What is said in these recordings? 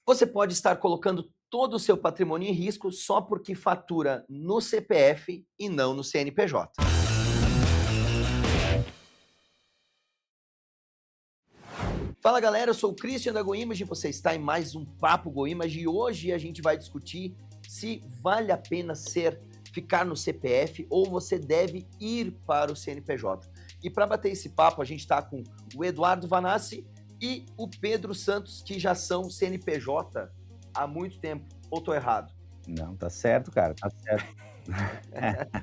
Você pode estar colocando todo o seu patrimônio em risco só porque fatura no CPF e não no CNPJ. Fala galera, eu sou o Christian da GoImage, você está em mais um Papo GoImage e hoje a gente vai discutir se vale a pena ficar no CPF ou você deve ir para o CNPJ. E para bater esse papo, a gente está com o Eduardo Vanassi e o Pedro Santos, que já são CNPJ há muito tempo. Ou estou errado? Não, tá certo, cara, tá certo.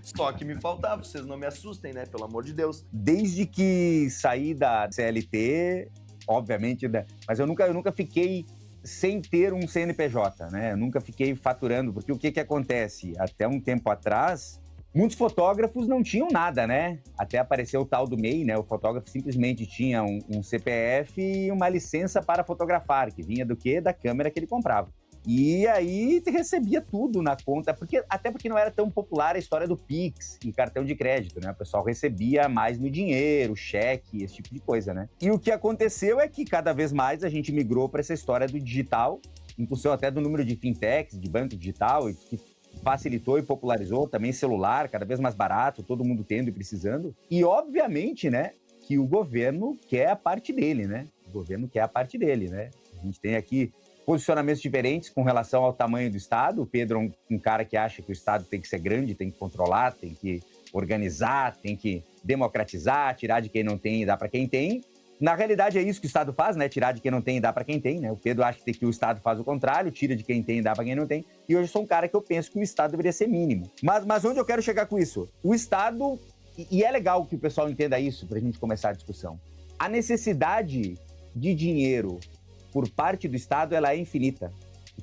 Só que me faltava, vocês não me assustem, né? Pelo amor de Deus. Desde que saí da CLT, obviamente, né, mas eu nunca fiquei sem ter um CNPJ, né? Eu nunca fiquei faturando, porque o que acontece? Até um tempo atrás, muitos fotógrafos não tinham nada, né? Até apareceu o tal do MEI, né? O fotógrafo simplesmente tinha um CPF e uma licença para fotografar, que vinha do quê? Da câmera que ele comprava. E aí recebia tudo na conta, até porque não era tão popular a história do Pix e cartão de crédito, né? O pessoal recebia mais no dinheiro, cheque, esse tipo de coisa, né? E o que aconteceu é que cada vez mais a gente migrou para essa história do digital, em função até do número de fintechs, de banco digital, e que facilitou e popularizou também celular, cada vez mais barato, todo mundo tendo e precisando. E obviamente, né, que o governo quer a parte dele, né? O governo quer a parte dele, né? A gente tem aqui posicionamentos diferentes com relação ao tamanho do Estado. O Pedro é um cara que acha que o Estado tem que ser grande, tem que controlar, tem que organizar, tem que democratizar, tirar de quem não tem e dar para quem tem. Na realidade, é isso que o Estado faz, né? Tirar de quem não tem e dar para quem tem, né? O Pedro acha que o Estado faz o contrário, tira de quem tem e dá para quem não tem. E hoje eu sou um cara que eu penso que o Estado deveria ser mínimo. Mas onde eu quero chegar com isso? O Estado, e é legal que o pessoal entenda isso para a gente começar a discussão, a necessidade de dinheiro por parte do Estado, ela é infinita.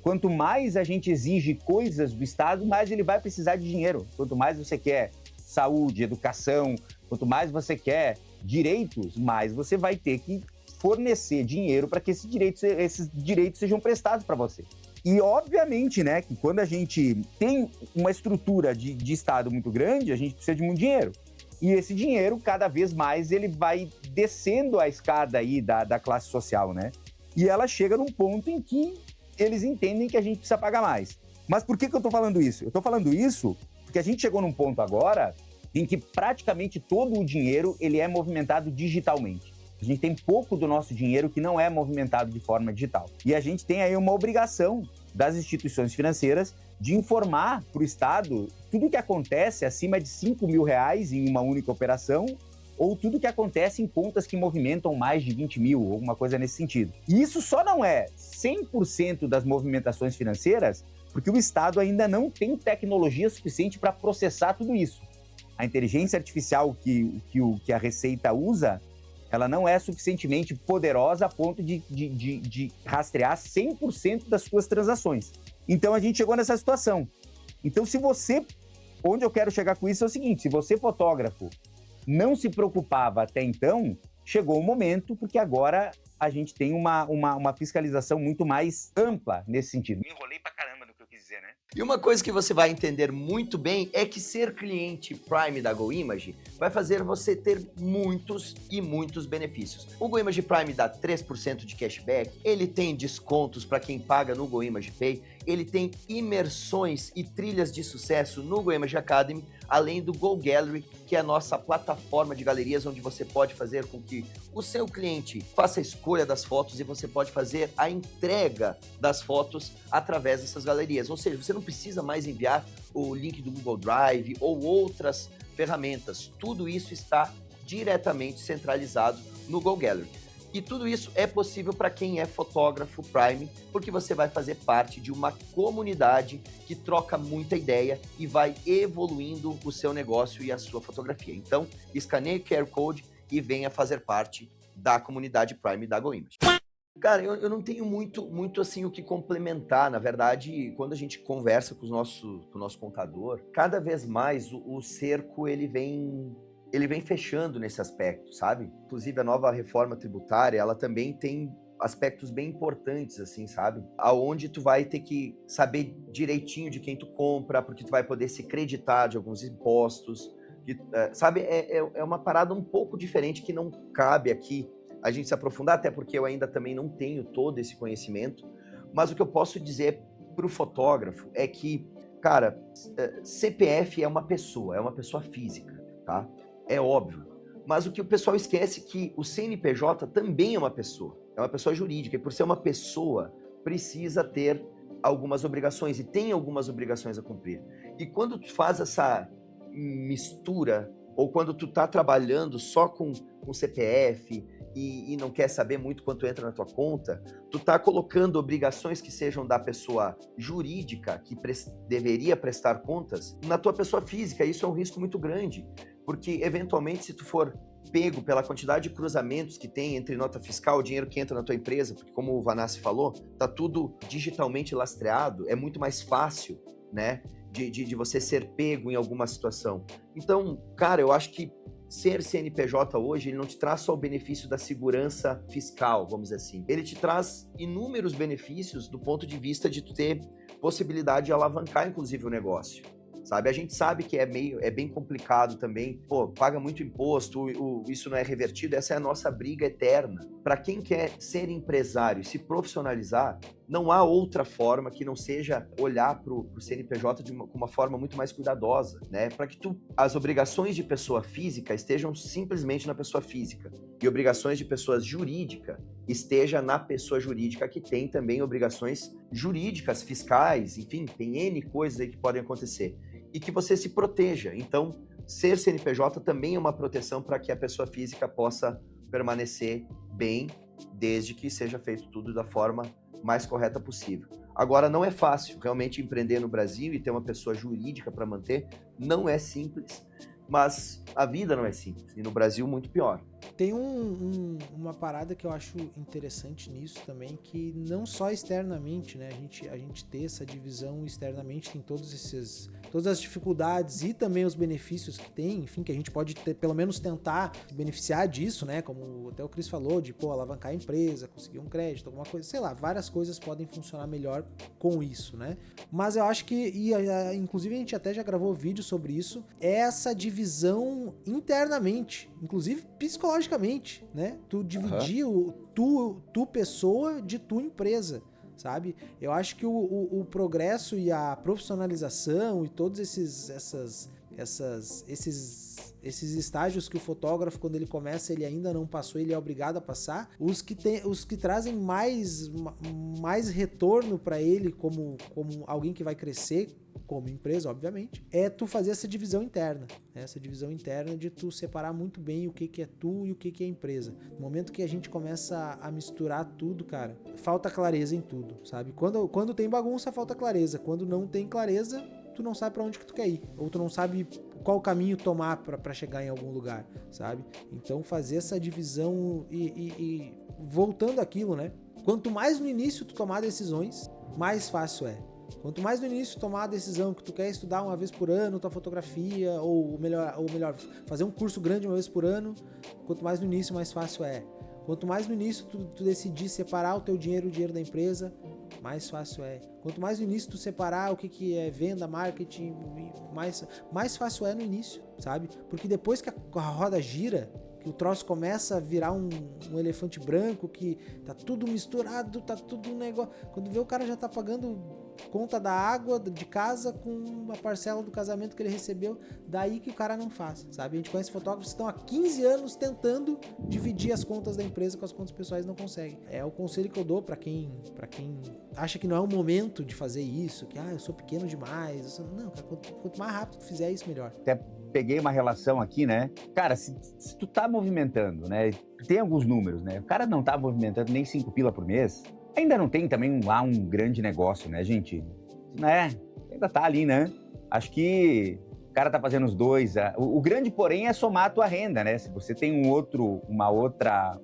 Quanto mais a gente exige coisas do Estado, mais ele vai precisar de dinheiro. Quanto mais você quer saúde, educação, quanto mais você quer direitos, mais você vai ter que fornecer dinheiro para que esses direitos sejam prestados para você. E obviamente, né, que quando a gente tem uma estrutura de Estado muito grande, a gente precisa de muito dinheiro. E esse dinheiro, cada vez mais, ele vai descendo a escada aí da classe social, né? E ela chega num ponto em que eles entendem que a gente precisa pagar mais. Mas por que eu estou falando isso? Eu estou falando isso porque a gente chegou num ponto agora em que praticamente todo o dinheiro ele é movimentado digitalmente. A gente tem pouco do nosso dinheiro que não é movimentado de forma digital. E a gente tem aí uma obrigação das instituições financeiras de informar para o Estado tudo o que acontece acima de R$ 5.000 em uma única operação, ou tudo que acontece em contas que movimentam mais de 20 mil, ou alguma coisa nesse sentido. E isso só não é 100% das movimentações financeiras, porque o Estado ainda não tem tecnologia suficiente para processar tudo isso. A inteligência artificial que a Receita usa, ela não é suficientemente poderosa a ponto de rastrear 100% das suas transações. Então a gente chegou nessa situação. Então onde eu quero chegar com isso é o seguinte, se você, fotógrafo, não se preocupava até então, chegou o momento, porque agora a gente tem uma fiscalização muito mais ampla nesse sentido. Me enrolei pra caramba no que eu quis dizer, né? E uma coisa que você vai entender muito bem é que ser cliente Prime da GoImage vai fazer você ter muitos e muitos benefícios. O GoImage Prime dá 3% de cashback, ele tem descontos para quem paga no GoImage Pay, ele tem imersões e trilhas de sucesso no GoImage Academy, além do Go Gallery, que é a nossa plataforma de galerias onde você pode fazer com que o seu cliente faça a escolha das fotos e você pode fazer a entrega das fotos através dessas galerias. Ou seja, você não precisa mais enviar o link do Google Drive ou outras ferramentas. Tudo isso está diretamente centralizado no Go Gallery. E tudo isso é possível para quem é fotógrafo Prime, porque você vai fazer parte de uma comunidade que troca muita ideia e vai evoluindo o seu negócio e a sua fotografia. Então, escaneie o QR Code e venha fazer parte da comunidade Prime da GoImage. Cara, eu não tenho muito assim o que complementar. Na verdade, quando a gente conversa com o nosso contador, cada vez mais o cerco ele vem fechando nesse aspecto, sabe? Inclusive a nova reforma tributária, ela também tem aspectos bem importantes, assim, sabe? Aonde tu vai ter que saber direitinho de quem tu compra, porque tu vai poder se creditar de alguns impostos, sabe? É uma parada um pouco diferente que não cabe aqui a gente se aprofundar, até porque eu ainda também não tenho todo esse conhecimento, Mas o que eu posso dizer para o fotógrafo é que, cara, CPF é uma pessoa física, tá? É óbvio. Mas o que o pessoal esquece é que o CNPJ também é uma pessoa jurídica, e por ser uma pessoa, precisa ter algumas obrigações, e tem algumas obrigações a cumprir. E quando tu faz essa mistura, ou quando tu tá trabalhando só com CPF e não quer saber muito quanto entra na tua conta, tu tá colocando obrigações que sejam da pessoa jurídica, que deveria prestar contas, na tua pessoa física. Isso é um risco muito grande, porque eventualmente, se tu for pego pela quantidade de cruzamentos que tem entre nota fiscal, o dinheiro que entra na tua empresa, porque como o Vanassi falou, tá tudo digitalmente lastreado, é muito mais fácil, né, de você ser pego em alguma situação. Então, cara, eu acho que ser CNPJ hoje, ele não te traz só o benefício da segurança fiscal, vamos dizer assim. Ele te traz inúmeros benefícios do ponto de vista de tu ter possibilidade de alavancar, inclusive, o negócio. Sabe? A gente sabe que é bem complicado também. Pô, paga muito imposto, isso não é revertido. Essa é a nossa briga eterna. Para quem quer ser empresário e se profissionalizar, não há outra forma que não seja olhar para o CNPJ com uma forma muito mais cuidadosa, né? Para que as obrigações de pessoa física estejam simplesmente na pessoa física e obrigações de pessoa jurídica esteja na pessoa jurídica, que tem também obrigações jurídicas, fiscais, enfim, tem N coisas aí que podem acontecer. E que você se proteja. Então, ser CNPJ também é uma proteção para que a pessoa física possa permanecer bem, desde que seja feito tudo da forma mais correta possível. Agora, não é fácil. Realmente empreender no Brasil e ter uma pessoa jurídica para manter não é simples, mas a vida não é simples. E no Brasil, muito pior. Tem uma parada que eu acho interessante nisso também, que não só externamente, né? A gente ter essa divisão externamente, tem todas as dificuldades e também os benefícios que tem, enfim, que a gente pode ter, pelo menos tentar se beneficiar disso, né? Como até o Cris falou, de, alavancar a empresa, conseguir um crédito, alguma coisa, sei lá, várias coisas podem funcionar melhor com isso, né? Mas eu acho que, inclusive a gente até já gravou vídeo sobre isso, é essa divisão internamente, inclusive psicologicamente, né? Tu dividir tu pessoa de tua empresa, sabe? Eu acho que o progresso e a profissionalização e todos esses estágios que o fotógrafo, quando ele começa, ele ainda não passou, ele é obrigado a passar, os que trazem mais retorno para ele como alguém que vai crescer como empresa, obviamente, é tu fazer essa divisão interna, né? Essa divisão interna de tu separar muito bem o que é tu e o que é empresa. No momento que a gente começa a misturar tudo, cara, falta clareza em tudo, sabe? Quando tem bagunça, falta clareza. Quando não tem clareza, tu não sabe pra onde que tu quer ir, ou tu não sabe qual caminho tomar pra chegar em algum lugar, sabe? Então fazer essa divisão e voltando àquilo, né? Quanto mais no início tu tomar decisões, mais fácil é. Quanto mais no início tomar a decisão que tu quer estudar uma vez por ano tua fotografia, ou melhor, fazer um curso grande uma vez por ano, quanto mais no início, mais fácil é. Quanto mais no início tu decidir separar o teu dinheiro, o dinheiro da empresa, mais fácil é. Quanto mais no início tu separar o que é venda, marketing, mais fácil é no início, sabe? Porque depois que a roda gira, que o troço começa a virar um elefante branco, que tá tudo misturado, tá tudo um negócio. Quando vê, o cara já tá pagando conta da água de casa com uma parcela do casamento que ele recebeu, daí que o cara não faz, sabe? A gente conhece fotógrafos que estão há 15 anos tentando dividir as contas da empresa com as contas pessoais e não conseguem. É o conselho que eu dou pra quem acha que não é o momento de fazer isso, que eu sou pequeno demais. Não, cara, quanto mais rápido tu fizer isso, melhor. Até peguei uma relação aqui, né? Cara, se tu tá movimentando, né? Tem alguns números, né? O cara não tá movimentando nem 5 pila por mês, ainda não tem também lá um grande negócio, né, gente? Né? Ainda tá ali, né? Acho que o cara tá fazendo os dois. O grande, porém, é somar a tua renda, né? Se você tem uma outra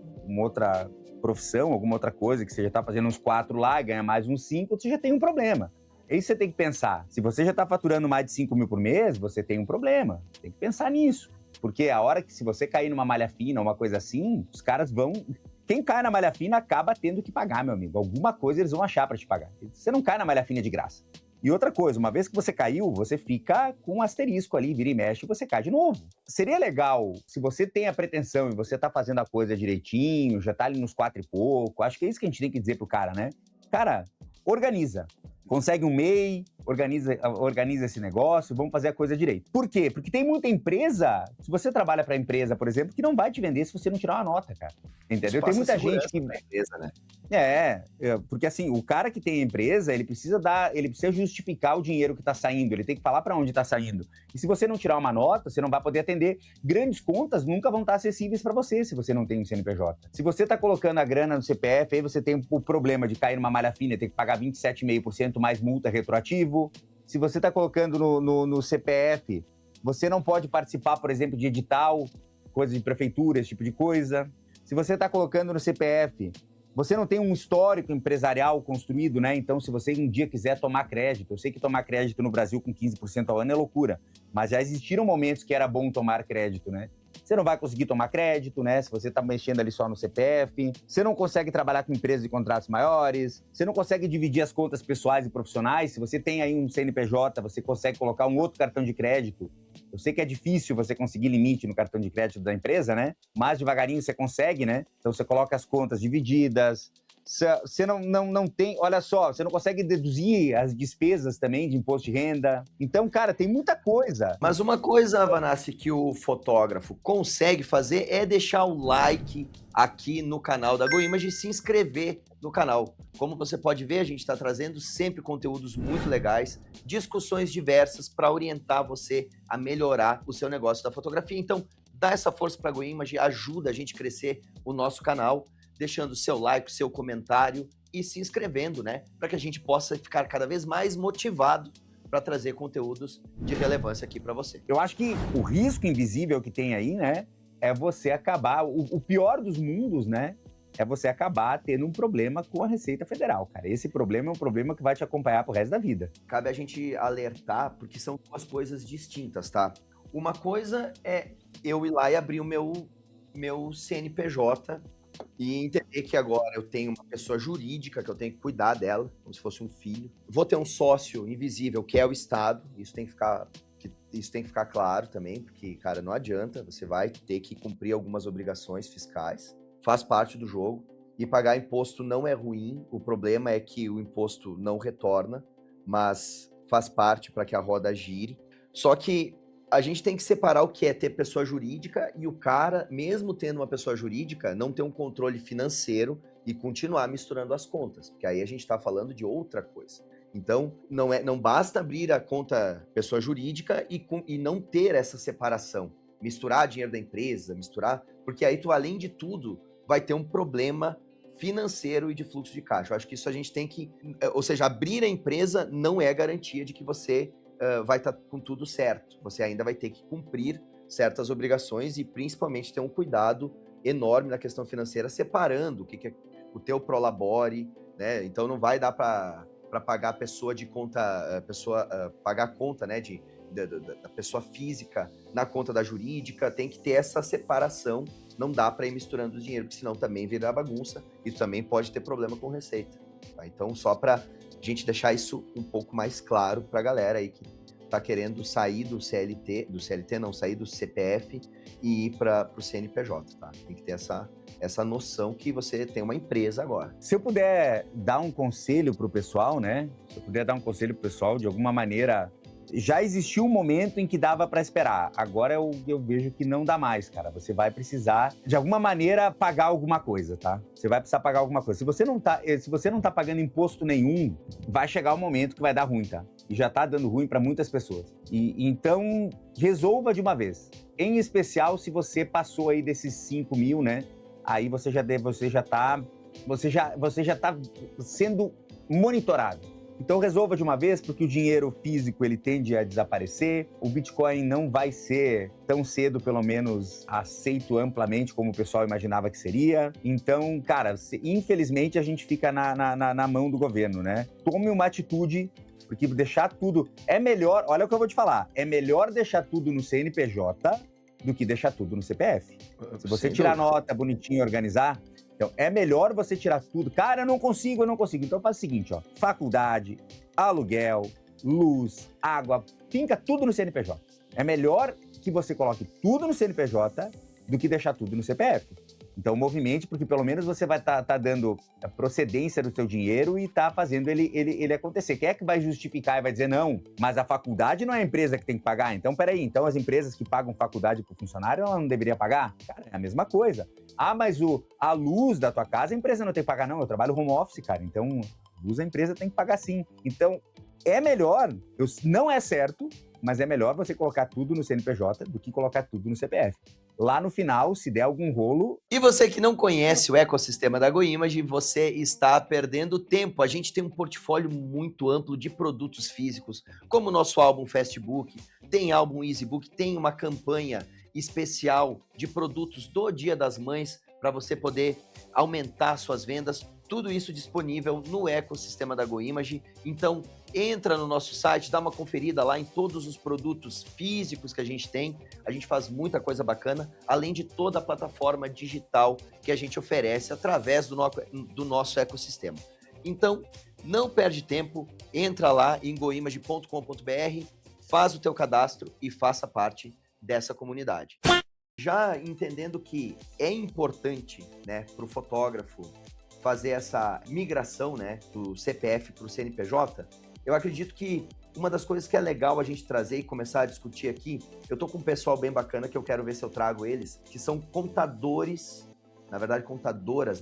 profissão, alguma outra coisa, que você já tá fazendo uns 4 lá, ganha mais uns 5, você já tem um problema. É isso que você tem que pensar. Se você já tá faturando mais de 5 mil por mês, você tem um problema. Tem que pensar nisso. Porque a hora que, se você cair numa malha fina, uma coisa assim, os caras vão... Quem cai na malha fina acaba tendo que pagar, meu amigo. Alguma coisa eles vão achar para te pagar. Você não cai na malha fina de graça. E outra coisa, uma vez que você caiu, você fica com um asterisco ali, vira e mexe, e você cai de novo. Seria legal, se você tem a pretensão e você tá fazendo a coisa direitinho, já tá ali nos 4 e pouco, acho que é isso que a gente tem que dizer pro cara, né? Cara, organiza. Consegue um MEI, organiza esse negócio, vamos fazer a coisa direito. Por quê? Porque tem muita empresa, se você trabalha para empresa, por exemplo, que não vai te vender se você não tirar uma nota, cara. Entendeu? Tem muita gente que... Empresa, né? Porque assim, o cara que tem empresa, ele precisa justificar o dinheiro que está saindo, ele tem que falar para onde está saindo. E se você não tirar uma nota, você não vai poder atender. Grandes contas nunca vão estar acessíveis para você se você não tem um CNPJ. Se você está colocando a grana no CPF, aí você tem o problema de cair numa malha fina e ter que pagar 27,5% mais multa retroativo. Se você está colocando no CPF, você não pode participar, por exemplo, de edital, coisa de prefeitura, esse tipo de coisa. Se você está colocando no CPF, você não tem um histórico empresarial construído, né? Então, se você um dia quiser tomar crédito, eu sei que tomar crédito no Brasil com 15% ao ano é loucura, mas já existiram momentos que era bom tomar crédito, né? Você não vai conseguir tomar crédito, né? Se você está mexendo ali só no CPF. Você não consegue trabalhar com empresas de contratos maiores. Você não consegue dividir as contas pessoais e profissionais. Se você tem aí um CNPJ, você consegue colocar um outro cartão de crédito. Eu sei que é difícil você conseguir limite no cartão de crédito da empresa, né? Mas devagarinho você consegue, né? Então você coloca as contas divididas. Você não tem, olha só, você não consegue deduzir as despesas também de imposto de renda. Então, cara, tem muita coisa. Mas uma coisa, Vanassi, que o fotógrafo consegue fazer é deixar o like aqui no canal da GoImage e se inscrever no canal. Como você pode ver, a gente está trazendo sempre conteúdos muito legais, discussões diversas para orientar você a melhorar o seu negócio da fotografia. Então, dá essa força para a GoImage, ajuda a gente a crescer o nosso canal, deixando o seu like, o seu comentário e se inscrevendo, né? Para que a gente possa ficar cada vez mais motivado para trazer conteúdos de relevância aqui para você. Eu acho que o risco invisível que tem aí, né, é você acabar... O pior dos mundos, né, é você acabar tendo um problema com a Receita Federal, cara. Esse problema é um problema que vai te acompanhar pro resto da vida. Cabe a gente alertar, porque são duas coisas distintas, tá? Uma coisa é eu ir lá e abrir o meu CNPJ e entender que agora eu tenho uma pessoa jurídica que eu tenho que cuidar dela, como se fosse um filho. Vou ter um sócio invisível, que é o Estado. Isso tem que ficar claro também, porque, cara, não adianta. Você vai ter que cumprir algumas obrigações fiscais. Faz parte do jogo. E pagar imposto não é ruim. O problema é que o imposto não retorna, mas faz parte para que a roda gire. Só que a gente tem que separar o que é ter pessoa jurídica e o cara, mesmo tendo uma pessoa jurídica, não ter um controle financeiro e continuar misturando as contas, porque aí a gente está falando de outra coisa. Então, não basta abrir a conta pessoa jurídica e não ter essa separação, misturar dinheiro da empresa, porque aí tu, além de tudo, vai ter um problema financeiro e de fluxo de caixa. Eu acho que isso a gente tem que, ou seja, abrir a empresa não é garantia de que você vai estar com tudo certo. Você ainda vai ter que cumprir certas obrigações e principalmente ter um cuidado enorme na questão financeira, separando o que é o teu prolabore, né? Então não vai dar para pagar a pessoa de conta, pagar a conta, né, da pessoa física na conta da jurídica. Tem que ter essa separação. Não dá para ir misturando os dinheiro, porque senão também vira bagunça e também pode ter problema com receita. Tá? Então, só para a gente deixar isso um pouco mais claro para a galera aí que está querendo sair do CLT não, sair do CPF e ir para o CNPJ, tá? Tem que ter essa noção que você tem uma empresa agora. Se eu puder dar um conselho pro pessoal, né? Se eu puder dar um conselho pro pessoal, de alguma maneira, já existiu um momento em que dava para esperar. Agora eu vejo que não dá mais, cara. Você vai precisar, de alguma maneira, pagar alguma coisa, tá? Você vai precisar pagar alguma coisa. Se você não tá pagando imposto nenhum, vai chegar um momento que vai dar ruim, tá? E já tá dando ruim para muitas pessoas. E então, resolva de uma vez. Em especial, se você passou aí desses 5 mil, né? Aí você já tá sendo monitorado. Então resolva de uma vez, porque o dinheiro físico ele tende a desaparecer, o Bitcoin não vai ser tão cedo, pelo menos, aceito amplamente como o pessoal imaginava que seria. Então, cara, infelizmente a gente fica na mão do governo, né? Tome uma atitude, porque deixar tudo... É melhor, olha o que eu vou te falar, é melhor deixar tudo no CNPJ do que deixar tudo no CPF. Se você tirar nota bonitinho e organizar... Então, é melhor você tirar tudo. Cara, eu não consigo. Então faz o seguinte, ó. Faculdade, aluguel, luz, água, finca tudo no CNPJ. É melhor que você coloque tudo no CNPJ do que deixar tudo no CPF. Então, movimente, porque pelo menos você vai estar dando a procedência do seu dinheiro e tá fazendo ele acontecer. Quem é que vai justificar e vai dizer, não, mas a faculdade não é a empresa que tem que pagar? Então, peraí, então as empresas que pagam faculdade pro funcionário, ela não deveria pagar? Cara, é a mesma coisa. Ah, mas a luz da tua casa, a empresa não tem que pagar, não. Eu trabalho home office, cara, então luz a empresa tem que pagar sim. Então, é melhor, não é certo, mas é melhor você colocar tudo no CNPJ do que colocar tudo no CPF. Lá no final, se der algum rolo... E você que não conhece o ecossistema da GoImage, você está perdendo tempo. A gente tem um portfólio muito amplo de produtos físicos, como o nosso álbum Fastbook, tem álbum EasyBook, tem uma campanha especial de produtos do Dia das Mães para você poder aumentar suas vendas. Tudo isso disponível no ecossistema da GoImage. Então, entra no nosso site, dá uma conferida lá em todos os produtos físicos que a gente tem. A gente faz muita coisa bacana, além de toda a plataforma digital que a gente oferece através do nosso ecossistema. Então, não perde tempo, entra lá em goimage.com.br, faz o teu cadastro e faça parte dessa comunidade. Já entendendo que é importante, né, para o fotógrafo fazer essa migração, né, do CPF para o CNPJ, eu acredito que uma das coisas que é legal a gente trazer e começar a discutir aqui, eu tô com um pessoal bem bacana que eu quero ver se eu trago eles, que são contadores, contadoras,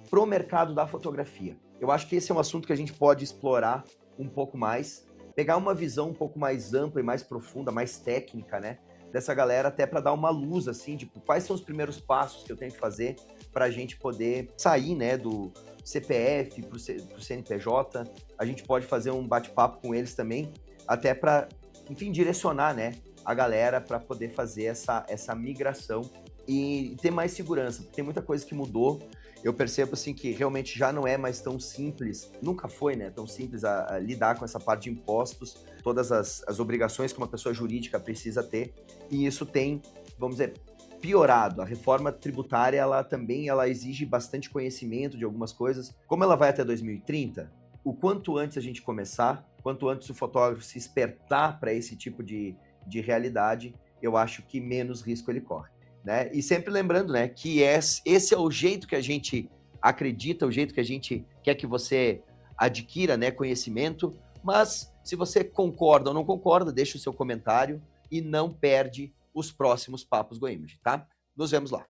pro mercado da fotografia. Eu acho que esse é um assunto que a gente pode explorar um pouco mais, pegar uma visão um pouco mais ampla e mais profunda, mais técnica, né, dessa galera, até para dar uma luz, assim, de quais são os primeiros passos que eu tenho que fazer para a gente poder sair, né, do CPF para o CNPJ. A gente pode fazer um bate-papo com eles também, até para, enfim, direcionar, né, a galera para poder fazer essa migração e ter mais segurança, porque tem muita coisa que mudou. Eu percebo, assim, que realmente já não é mais tão simples, nunca foi, né, tão simples a lidar com essa parte de impostos, todas as obrigações que uma pessoa jurídica precisa ter, e isso tem, vamos dizer, piorado. A reforma tributária, ela exige bastante conhecimento de algumas coisas. Como ela vai até 2030, o quanto antes a gente começar, quanto antes o fotógrafo se espertar para esse tipo de realidade, eu acho que menos risco ele corre, né? E sempre lembrando, né, que esse é o jeito que a gente acredita, o jeito que a gente quer que você adquira, né, conhecimento, mas se você concorda ou não concorda, deixa o seu comentário e não perde os próximos Papos GoImage, tá? Nos vemos lá.